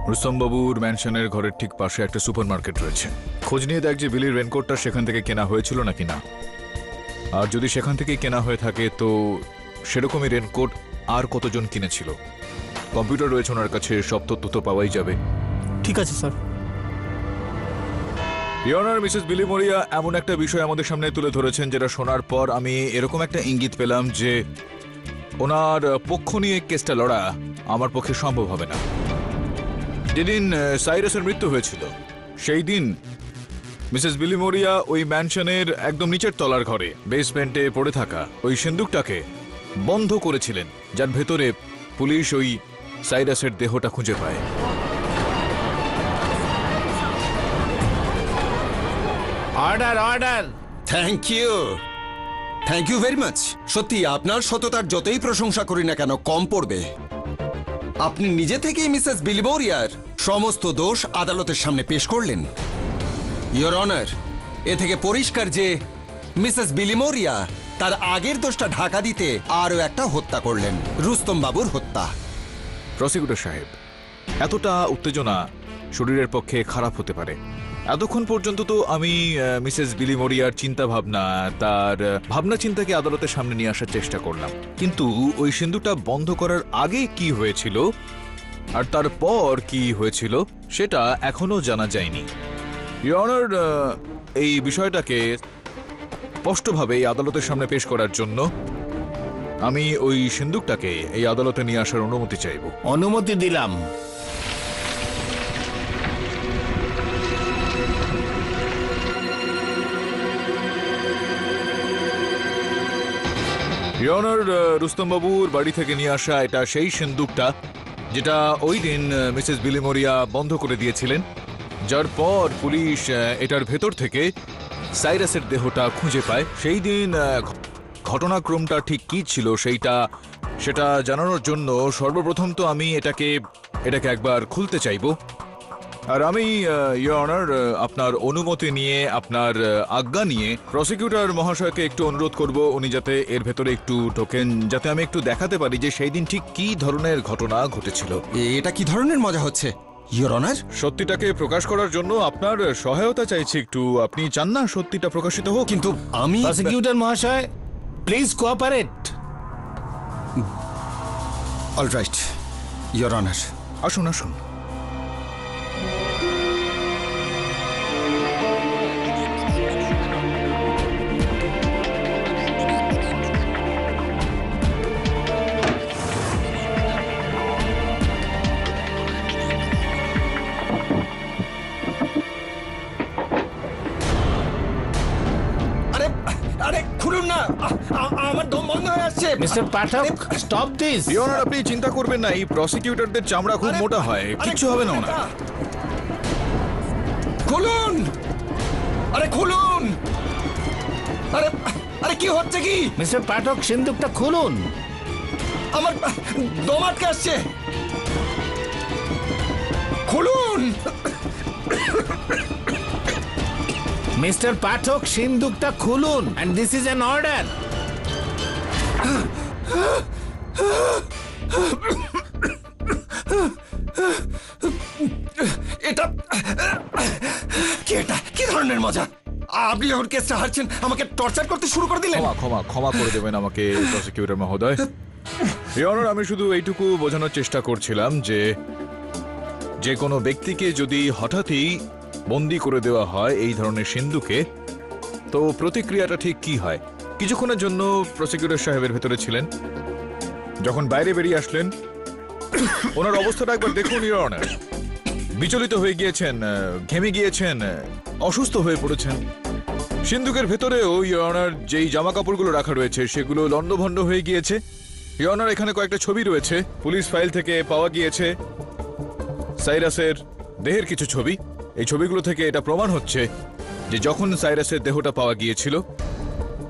G: রুস্তমবাবুর ম্যানশনের ঘরের ঠিক পাশে একটা সুপারমার্কেট রয়েছে। খোঁজ নিয়ে দেখ যে বিলির রেনকোটটা সেখান থেকে কেনা হয়েছিল নাকি না। আর যদি সেখান থেকে কেনা হয়ে থাকে তো সেরকমই রেনকোট আর কতজন কিনেছিল। কম্পিউটার রয়েছে ওনার কাছে, সব তথ্য তো পাওয়াই যাবে।
F: ঠিক আছে স্যার।
G: ইয়নার মিসেস বিলিমোরিয়া এমন একটা বিষয় আমাদের সামনে তুলে ধরেছেন যেটা শোনার পর আমি এরকম একটা ইঙ্গিত পেলাম যে ওনার পক্ষ নিয়ে কেসটা লড়া আমার পক্ষে সম্ভব হবে না। যেদিন সাইরাসের মৃত্যু হয়েছিল সেই দিন মিসেস বিলিমোরিয়া ওই ম্যানশনের একদম নিচের তলার ঘরে বেসমেন্টে পড়ে থাকা ওই সিন্দুকটাকে বন্ধ করেছিলেন, যার ভেতরে পুলিশ ওই সাইরাসের দেহটা খুঁজে পায়।
J: Order order.
H: Thank you very much. সত্যি আপনার সততার যতই প্রশংসা করি না কেন কম পড়বে। আপনি নিজে থেকেই মিসেস বিলিমোরিয়ার সমস্ত দোষ আদালতের সামনে পেশ করলেন। ইয়োর অনার, এ থেকে পরিষ্কার যে মিসেস বিলিমোরিয়া তার আগের দোষটা ঢাকা দিতে আরও একটা হত্যা করলেন, রুস্তম বাবুর হত্যা।
G: প্রসিকিউটর সাহেব, এতটা উত্তেজনা শরীরের পক্ষে খারাপ হতে পারে। এতক্ষণ পর্যন্ত তো আমি মিসেস বিলিমোরিয়ার চিন্তা ভাবনা, তার ভাবনা চিন্তাকে আদালতের সামনে নিয়ে আসার চেষ্টা করলাম, কিন্তু ওই সিন্ধুটা বন্ধ করার আগে কি হয়েছিল আর তারপর কি হয়েছিল সেটা এখনো জানা যায়নি। ইওর অনার, এই বিষয়টাকে স্পষ্টভাবে এই আদালতের সামনে পেশ করার জন্য আমি ওই সিন্ধুকটাকে এই আদালতে নিয়ে আসার অনুমতি চাইব।
J: অনুমতি দিলাম।
G: ইওর অনার, রুস্তমবাবুর বাড়ি থেকে নিয়ে আসা এটা সেই সিন্দুকটা যেটা ওই দিন মিসেস বিলিমোরিয়া বন্ধ করে দিয়েছিলেন, যার পর পুলিশ এটার ভেতর থেকে সাইরাসের দেহটা খুঁজে পায়। সেই দিন ঘটনাক্রমটা ঠিক কি ছিল সেটা জানানোর জন্য সর্বপ্রথম তো আমি এটাকে একবার খুলতে চাইব। আর আমি ইওর অনার, আপনার অনুমতি নিয়ে, আপনার আজ্ঞা নিয়ে প্রসিকিউটর মহাশয়কে একটু অনুরোধ করব উনি যাতে এর ভেতরে একটু ঢোকেন, যাতে আমি একটু দেখাতে পারি যে সেই দিন ঠিক কি ধরনের ঘটনা ঘটেছিল।
H: এটা কি ধরনের মজা হচ্ছে ইয়োর অনার?
G: সত্যিটাকে প্রকাশ করার জন্য আপনার সহায়তা চাইছি একটু। আপনি চান না সত্যিটা প্রকাশিত হোক?
H: কিন্তু আমি
J: প্রসিকিউটর মহাশয়, please cooperate.
H: Alright your honour.
G: আসুন আসুন।
H: খুলুন না, আমার দম বন্ধ হয়ে আসছে।
J: Mister Pathak, stop this.
G: Your honour, আপনি চিন্তা করবেন না, এই প্রসিকিউটরদের চামড়া খুব মোটা হয়, কিচ্ছু হবে না ওনার।
H: খুলুন, আরে খুলুন। আরে আরে কি হচ্ছে কি?
J: মিস্টার পাঠক, সিন্দুকটা খুলুন।
H: আমার দম আটকে আসছে। খুলুন।
J: মিস্টার পাঠক, সিন্দুকটা খুলুন, and this is an order.
H: এটা কি ধরনের মজা? আপনি যখন কেসটা হারছেন আমাকে টর্চার করতে শুরু করে দিলেন।
G: ক্ষমা করে দেবেন আমাকে প্রসিকিউটর মহোদয়। ইওর অনার, আমি শুধু এইটুকু বোঝানোর চেষ্টা করছিলাম যে কোনো ব্যক্তিকে যদি হঠাৎই বন্দি করে দেওয়া হয় এই ধরনের সিন্ধুকে, তো প্রতিক্রিয়াটা ঠিক কি হয়। কিছুক্ষণের জন্য প্রসিকিউটর সাহেবের ভেতরে ছিলেন, যখন বাইরে বেরিয়ে আসলেন ওনার অবস্থাটা একবার দেখুন ইওর অনার। বিচলিত হয়ে গিয়েছেন, ঘেমে গিয়েছেন, অসুস্থ হয়ে পড়েছেন। সিন্ধুকের ভেতরেও ইওর অনার যেই জামা কাপড়গুলো রাখা রয়েছে সেগুলো লণ্ডভণ্ড হয়ে গিয়েছে। ইওর অনার, এখানে কয়েকটা ছবি রয়েছে, পুলিশ ফাইল থেকে পাওয়া গিয়েছে সাইরাসের দেহের কিছু ছবি। এই ছবিগুলো থেকে এটা প্রমাণ হচ্ছে যে যখন সাইরাসের দেহটা পাওয়া গিয়েছিল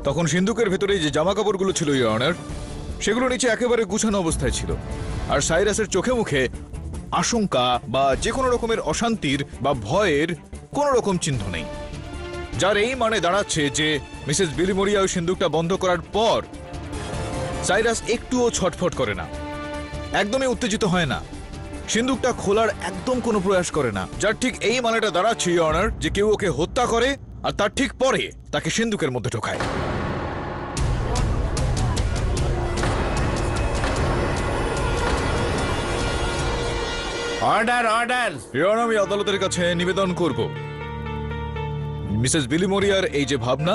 G: তখন সিন্ধুকের ভেতরে যে জামা কাপড়গুলো ছিল ইওর অনার, সেগুলো নিচে একেবারে গুছানো অবস্থায় ছিল। আর সাইরাসের চোখে মুখে আশঙ্কা বা যে কোনো রকমের অশান্তির বা ভয়ের কোনো রকম চিহ্ন নেই, যার এই মানে দাঁড়াচ্ছে যে মিসেস বিলিমোরিয়া ওই সিন্ধুকটা বন্ধ করার পর সাইরাস একটুও ছটফট করে না, একদমই উত্তেজিত হয় না, সিন্ধুকটা খোলার একদম কোনো প্রয়াস করে না, যার ঠিক এই মানেটা দাঁড়াচ্ছে ইওর অনার যে কেউ ওকে হত্যা করে আর তার ঠিক পরে তাকে সিন্ধুকের মধ্যে ঢোকায়।
J: Order order.
G: ইওর অনার, আমি আদালতের কাছে নিবেদন করব মিসেস বিলিমোরিয়ার এই যে ভাবনা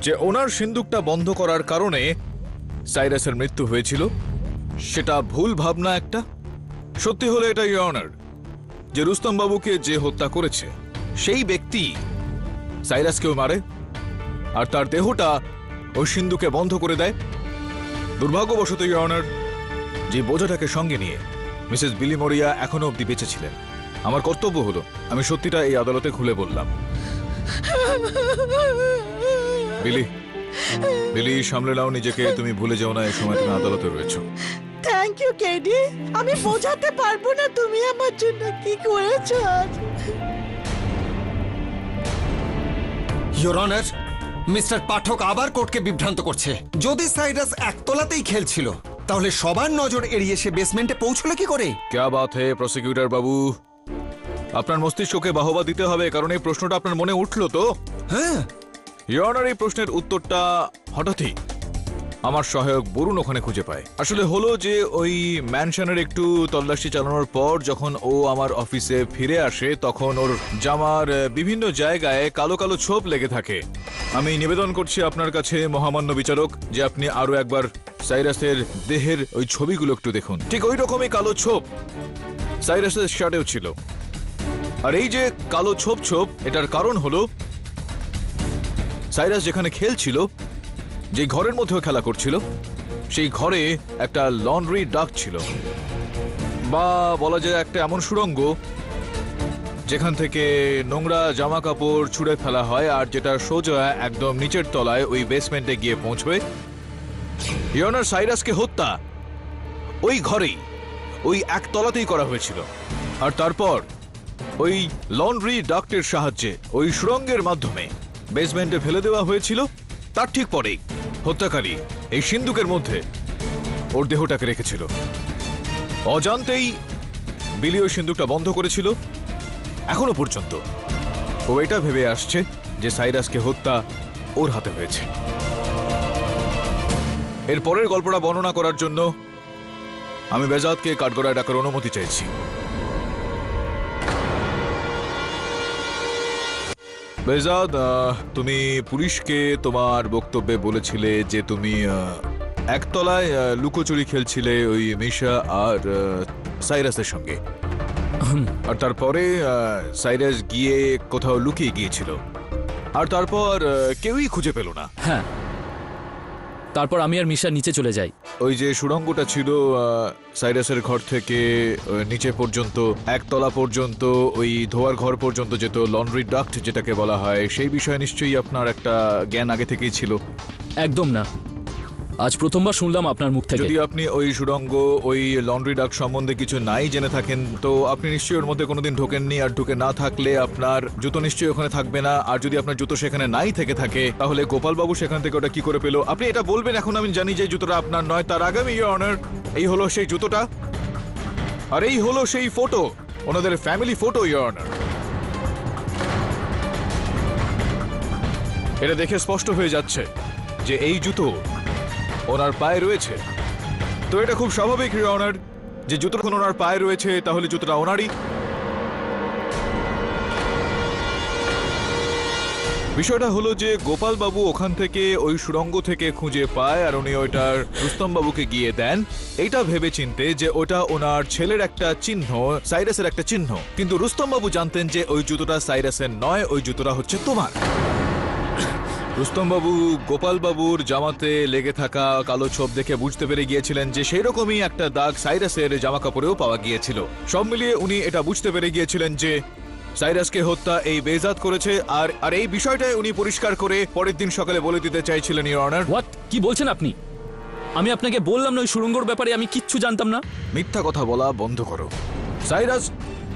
G: যে ওনার সিন্ধুকটা বন্ধ করার কারণে সাইরাসের মৃত্যু হয়েছিল, সেটা ভুল ভাবনা একটা। সত্যি হলো এটা ইওর অনার যে রুস্তম বাবুকে যে হত্যা করেছে সেই ব্যক্তি সাইরাসকেও মারে আর তার দেহটা ওই সিন্ধুকে বন্ধ করে দেয়। দুর্ভাগ্যবশত ইওর অনার, যে বোঝাটাকে সঙ্গে নিয়ে মিসেস বিলিমোরিয়া এখনো অবধি বেঁচে ছিলেন, আমার কর্তব্য হলো আমি সত্যিটা এই আদালতে খুলে বললাম। বিলি, বিলি, সামলে নাও নিজেকে, তুমি ভুলে যাও না এই সময় তুমি আদালতে রয়েছো।
B: থ্যাংক ইউ কেডি, আমি বোঝাতে পারবো না তুমি আমার জন্য কি করেছো আজ।
H: ইওর অনার, মিস্টার পাঠক আবার কোর্টকে বিভ্রান্ত করছে। যদি সাইরাস একতলাতেই খেলছিল তাহলে সবার নজর এড়িয়ে সে বেসমেন্টে পৌঁছলো কি করে?
G: ক্যা বাত হে প্রসিকিউটর বাবু, আপনার মস্তিষ্ককে বাহবা দিতে হবে, কারণ এই প্রশ্নটা আপনার মনে উঠলো তো।
H: হ্যাঁ
G: ইওর অনার, এই প্রশ্নের উত্তরটা হঠাৎই আমার সহায়ক বরুণ ওখানে খুঁজে পায়। আসলে হলো যে ওই ম্যানশনের একটু তল্লাশি চালানোর পর যখন ও আমার অফিসে ফিরে আসে তখন ওর জামার বিভিন্ন জায়গায় কালো কালো ছোপ লেগে থাকে। আমি নিবেদন করছি আপনার কাছে মহামান্য বিচারক যে আপনি আরো একবার সাইরাসের দেহের ওই ছবিগুলো একটু দেখুন। ঠিক ওই রকমই কালো ছোপ সাইরাসের শার্টেও ছিল। আর এই যে কালো ছোপ ছোপ, এটার কারণ হলো সাইরাস যেখানে খেলছিল, যে ঘরের মধ্যেও খেলা করছিল, সেই ঘরে একটা লন্ড্রি ডাক ছিল, বা বলা যায় একটা এমন সুড়ঙ্গ যেখান থেকে নোংরা জামা কাপড় ছুঁড়ে ফেলা হয় আর যেটা সোজা একদম নিচের তলায় ওই বেসমেন্টে গিয়ে পৌঁছবে। ইওর অনার, সাইরাসকে হত্যা ওই ঘরেই, ওই একতলাতেই করা হয়েছিল। আর তারপর ওই লন্ড্রি ডাক্টের সাহায্যে ওই সুড়ঙ্গের মাধ্যমে বেসমেন্টে ফেলে দেওয়া হয়েছিল। তার ঠিক পরেই হত্যাকারী এই সিন্ধুকের মধ্যে ওর দেহটাকে রেখেছিল। অজান্তেই বিলি ওই সিন্ধুকটা বন্ধ করেছিল। এখনো পর্যন্ত ও এটা ভেবে আসছে যে সাইরাসকে হত্যা ওর হাতে হয়েছে। এর পরের গল্পটা বর্ণনা করার জন্য আমি বেজাদকে কাঠগড়ায় ডাকার অনুমতি চাইছি। বেজাদ, তুমি পুলিশকে তোমার বক্তব্যে বলেছিলে যে তুমি একতলায় লুকোচুরি খেলছিলে ওই মিশা আর সাইরাসের সঙ্গে, আর তারপরে সাইরাস গিয়ে কোথাও লুকিয়ে গিয়েছিল, আর তারপর কেউই খুঁজে পেল না।
C: হ্যাঁ, তারপর আমি আর মিশা নিচে চলে যাই।
G: ওই যে সুড়ঙ্গটা ছিল সাইরাসের ঘর থেকে নিচে পর্যন্ত, একতলা পর্যন্ত, ওই ধোয়ার ঘর পর্যন্ত যেত, লন্ড্রি ডাক্ট যেটাকে বলা হয়, সেই বিষয়ে নিশ্চয়ই আপনার একটা জ্ঞান আগে থেকেই ছিল।
C: একদম না, আজ প্রথমবার শুনলাম আপনার মুখ থেকে।
G: যদি আপনি ওই সুড়ঙ্গ, ওই লন্ড্রি ডাক্ট সম্বন্ধে কিছু নাই জেনে থাকেন তো আপনি নিশ্চয়ই ওর মধ্যে কোনোদিন ঢোকেননি, আর ঢুকে না থাকলে আপনার জুতো নিশ্চয়ই ওখানে থাকবে না, আর যদি আপনার জুতো সেখানে নাই থেকে থাকে তাহলে গোপাল বাবু সেখান থেকে ওটা কি করে পেল? আপনি এটা বলবেন এখন আমি জানি যে জুতোটা আপনার নয়, তার আগামী ইওর অনার এই হলো সেই জুতোটা, আর এই হলো সেই ফটো, ওনাদের ফ্যামিলি ফটো ইওর অনার। এটা দেখে স্পষ্ট হয়ে যাচ্ছে যে এই জুতো ওনার পায়ে রয়েছে। তো এটা খুব স্বাভাবিক ইওর অনার যে জুতো যখন ওনার পায়ে রয়েছে তাহলে জুতোটা ওনারই। বিষয়টা হলো যে গোপাল বাবু ওখান থেকে ওই সুড়ঙ্গ থেকে খুঁজে পায় আর উনি ওইটার রুস্তম বাবুকে গিয়ে দেন, এইটা ভেবে চিনতে যে ওটা ওনার ছেলের একটা চিহ্ন, সাইরাসের একটা চিহ্ন। কিন্তু রুস্তম বাবু জানতেন যে ওই জুতোটা সাইরাসের নয়, ওই জুতোটা হচ্ছে তোমার। রুস্তম বাবু গোপাল বাবুর জামাতে লেগে থাকা কালো ছোপ দেখে বুঝতে পেরে গিয়েছিলেন যে সেই রকমই একটা দাগ সাইরাসের জামা কাপড়েও পাওয়া গিয়েছিল। সব মিলিয়ে উনি এটা বুঝতে পেরে গিয়েছিলেন যে সাইরাসকে হত্যা এই বেজাত করেছে, আর আর এই বিষয়টাই উনি পরিষ্কার করে পরের দিন সকালে বলে দিতে চাইছিলেন, ইওর অনার।
C: হোয়াট? কি বলছেন আপনি? আমি আপনাকে বললাম না ওই সুড়ঙ্গর ব্যাপারে আমি কিচ্ছু জানতাম না।
G: মিথ্যা কথা বলা বন্ধ করো। সাইরাস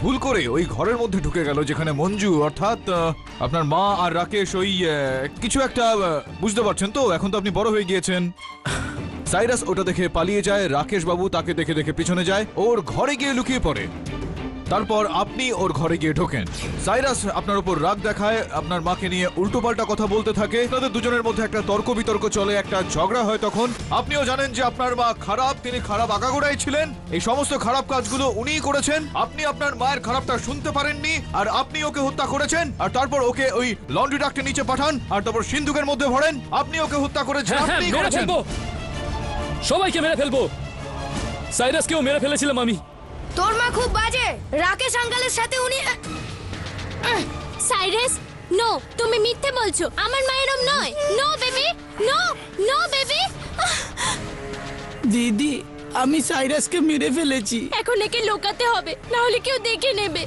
G: ভুল করে ওই ঘরের মধ্যে ঢুকে গেল যেখানে মঞ্জু অর্থাৎ আপনার মা আর রাকেশ ওই কিছু একটা বুঝতে পারছেন তো? এখন তো আপনি বড় হয়ে গিয়েছেন। সাইরাস ওটা দেখে পালিয়ে যায়, রাকেশ বাবু তাকে দেখে দেখে পিছনে যায়, ওর ঘরে গিয়ে লুকিয়ে পড়ে। তারপর আপনি ওর ঘরে গিয়ে ঢোকেন। সাইরাস আপনার উপর রাগ দেখায়, আপনার মাকে নিয়ে উল্টোপাল্টা কথা বলতে থাকে, তাদের দুজনের মধ্যে একটা তর্ক বিতর্ক চলে, একটা ঝগড়া হয়। তখন আপনিও জানেন যে আপনার মা খারাপ, তিনি খারাপ আগাগোড়াই ছিলেন, এই সমস্ত খারাপ কাজগুলো উনিই করেছেন। আপনি আপনার মায়ের খারাপটা শুনতে পারেননি, আর আপনি ওকে হত্যা করেছেন, আর তারপর ওকে ওই লন্ড্রি ডাক্টের নিচে পাঠান, আর তারপর সিন্ধুকের মধ্যে ভরেন। আপনি ওকে হত্যা করেছেন,
C: হ্যাঁ,
G: আপনিই
C: মেরে
G: করেছেন।
C: ফেলবো, সবাইকে মেরে ফেলবো। সাইরাসকেও মেরে ফেলেছিলাম আমি।
A: তোর মা খুব বাজে, রাকেশ আঙ্কেলের সাথে উনি সাইরাস, নো, তুমি মিথ্যে বলছো, আমার মা এরম নয়। No baby, no, no baby.
E: দিদি, আমি সাইরাসকে মেরে ফেলেছি।
A: এখন একে লোকাতে হবে, না হলে কেউ দেখে নেবে।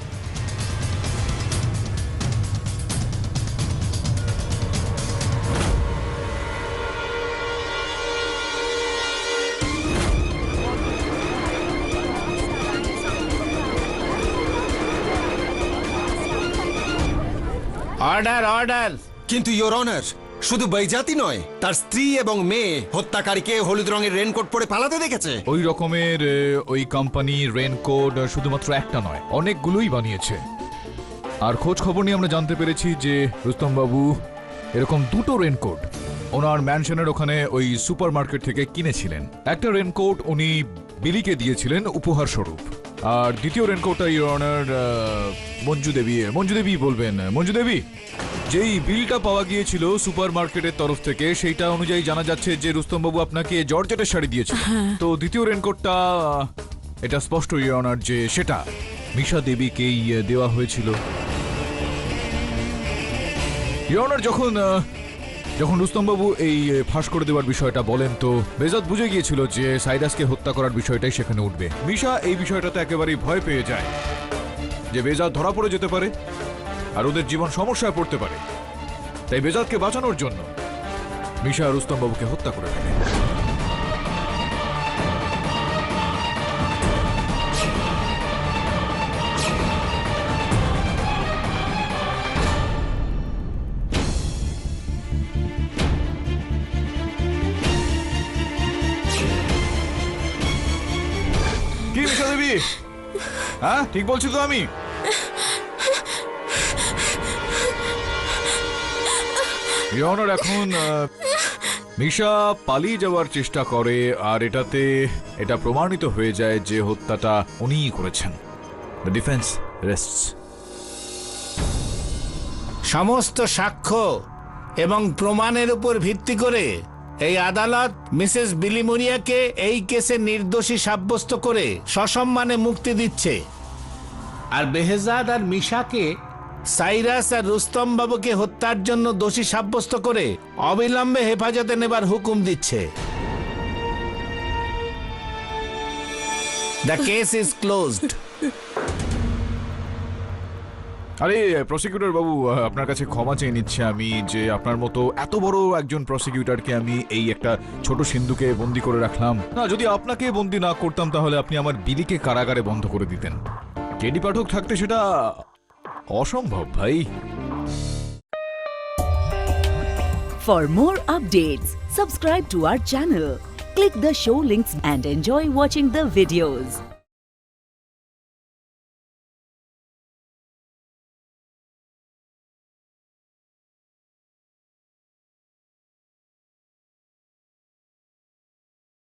J: Order, order.
H: কিন্তু ইওর অনার, শুধু বৈজাতি নয়, তার স্ত্রী এবং মেয়ে হত্যাকারীকে হলুদ রঙের রেনকোট পরে পালাতে দেখেছে।
G: ওই রকমের ওই কোম্পানি রেনকোট শুধুমাত্র একটা নয়, অনেকগুলোই বানিয়েছে। আর খোঁজ খবর নিয়ে আমরা জানতে পেরেছি যে রুস্তম বাবু এরকম দুটো রেনকোট ওনার ম্যানশনের ওখানে ওই সুপার মার্কেট থেকে কিনেছিলেন। একটা রেনকোট উনি বিলিকে দিয়েছিলেন উপহার স্বরূপ, আর দ্বিতীয় রেনকোটটা ইওর অনার মঞ্জু দেবী বলবেন। মঞ্জু দেবী, যেই বিলটা পাওয়া গিয়েছিল সুপার মার্কেটের তরফ থেকে, সেইটা অনুযায়ী জানা যাচ্ছে যে রুস্তম বাবু আপনাকে জর্জেটের শাড়ি দিয়েছিল। তো দ্বিতীয় রেনকোটটা এটা স্পষ্ট ইওর অনার যে সেটা মিশা দেবীকেই দেওয়া হয়েছিল। ইওর অনার, যখন রুস্তম বাবু এই ফাঁস করে দেওয়ার বিষয়টা বলেন, তো বেজাত বুঝে গিয়েছিল যে সাইরাসকে হত্যা করার বিষয়টাই সেখানে উঠবে। মিশা এই বিষয়টাতে একেবারেই ভয় পেয়ে যায় যে বেজাত ধরা পড়ে যেতে পারে আর ওদের জীবন সমস্যায় পড়তে পারে। তাই বেজাতকে বাঁচানোর জন্য মিশা রুস্তম বাবুকে হত্যা করে ফেলে। কি মিশা দেবী, হ্যাঁ ঠিক বলছি তো আমি? এখন মিশা পালিয়ে যাওয়ার চেষ্টা করে, আর এটা প্রমাণিত হয়ে যায় যে হত্যাটা উনিই করেছেন। The defence রেস্টস।
J: সমস্ত সাক্ষ্য এবং প্রমাণের উপর ভিত্তি করে এই আদালত মিসেস বিলিমোরিয়াকে এই কেসে নির্দোষী সাব্যস্ত করে সসম্মানে মুক্তি দিচ্ছে, আর বেহেজাদ আর মিশাকে সাইরাস আর রুস্তম বাবুকে হত্যার জন্য দোষী সাব্যস্ত করে অবিলম্বে হেফাজতে নেবার হুকুম দিচ্ছে। The case is closed.
G: আরে প্রসিকিউটর বাবু, আপনার কাছে ক্ষমা চেয়ে নিচ্ছি আমি যে আপনার মতো এত বড় একজন প্রসিকিউটরকে আমি এই একটা ছোট সিন্ধুকে বন্দি করে রাখলাম। না, যদি আপনাকে বন্দি না করতাম তাহলে আপনি আমার বিলিকে কারাগারে বন্ধ করে দিতেন। কেডি পাঠক থাকতে সেটা অসম্ভব ভাই।
L: For more updates, subscribe to our channel, click the show links and enjoy watching the videos.